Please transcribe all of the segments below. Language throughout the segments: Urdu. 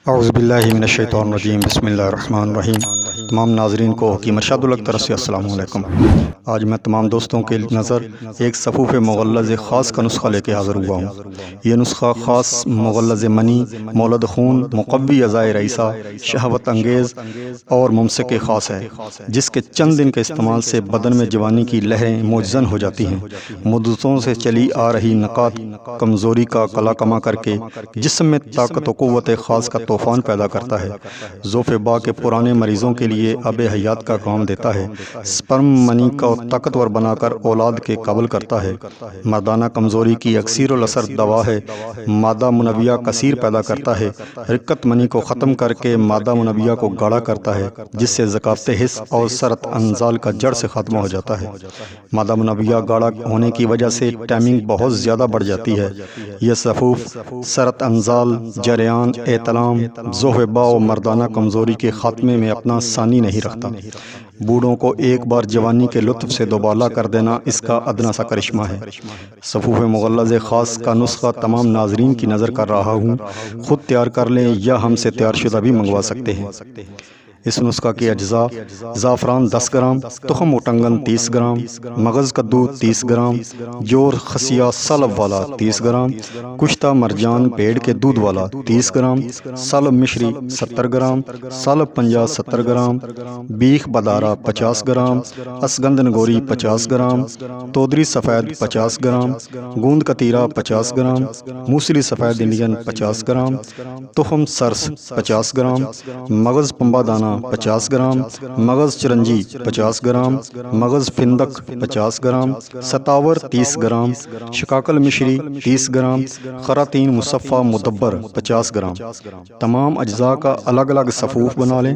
اعوذ باللہ من الشیطان الرجیم، بسم اللہ الرحمن الرحیم۔ تمام ناظرین کو حکیم ارشاد الحق طرف سے السلام علیکم۔ آج میں تمام دوستوں کے نظر ایک صفوف مغلظ خاص کا نسخہ لے کے حاضر ہوا ہوں۔ یہ نسخہ خاص مغلظ منی، مولد خون، مقوی اعضائے رئیسہ، شہوت انگیز اور ممسک خاص ہے، جس کے چند دن کے استعمال سے بدن میں جوانی کی لہریں موجزن ہو جاتی ہیں۔ مدتوں سے چلی آ رہی نقات کمزوری کا کلا کما کر کے جسم میں طاقت و قوت خاص کا طوفان پیدا کرتا ہے۔ ذوف با کے پرانے مریضوں کے لیے آب حیات کا کام دیتا ہے۔ سپرم منی کو طاقتور بنا کر اولاد کے قابل کرتا ہے۔ مردانہ کمزوری کی اکثیر الاثر دوا ہے۔ مادہ منویہ کثیر پیدا کرتا ہے۔ رقت منی کو ختم کر کے مادہ منویہ کو گاڑھا کرتا ہے، جس سے ذکاوت حس اور سرط انزال کا جڑ سے خاتمہ ہو جاتا ہے۔ مادہ منویہ گاڑھا ہونے کی وجہ سے ٹائمنگ بہت زیادہ بڑھ جاتی ہے۔ یہ صفوف سرط انزال، جریان، احتلام، ذوف با و مردانہ کمزوری کے خاتمے میں اپنا ثانی نہیں رکھتا۔ بوڑھوں کو ایک بار جوانی کے لطف سے دوبالا کر دینا اس کا ادنا سا کرشمہ ہے۔ صفوف مغلظ خاص کا نسخہ تمام ناظرین کی نظر کر رہا ہوں، خود تیار کر لیں یا ہم سے تیار شدہ بھی منگوا سکتے ہیں۔ اس نسخہ کے اجزاء: زعفران 10 گرام، تخم اٹنگن 30 گرام، مغز کدو 30 گرام، جور خسیہ سالب والا 30 گرام، کشتہ مرجان پیڑ کے دودھ والا 30 گرام، سالب مشری 70 گرام، سالب پنجہ 70 گرام، بیخ بدارہ 50 گرام، اسگند نگوری 50 گرام، تودری سفید 50 گرام، گوند کتیرہ 50 گرام، موسلی سفید انڈین 50 گرام، تخم سرس 50 گرام، مغز پمبا دانہ 50 گرام، مغز چرنجی 50 گرام، مغز فندق 50 گرام، ستاور 30 گرام، شکاکل مشری 30 گرام، خراتین مصفہ مدبر 50 گرام۔ تمام اجزاء کا الگ الگ صفوف بنا لیں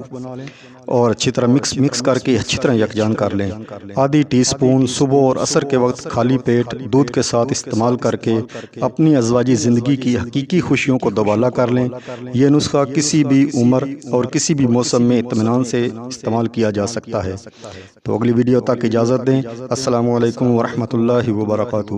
اور اچھی طرح مکس کر کے اچھی طرح یکجان کر لیں۔ آدھی ٹی سپون صبح اور عصر کے وقت خالی پیٹ دودھ کے ساتھ استعمال کر کے اپنی ازواجی زندگی کی حقیقی خوشیوں کو دوبالا کر لیں۔ یہ نسخہ کسی بھی عمر اور کسی بھی موسم میں اطمینان سے استعمال کیا جا سکتا ہے۔ تو اگلی ویڈیو تک اجازت دیں۔ السلام علیکم ورحمۃ اللہ وبرکاتہ۔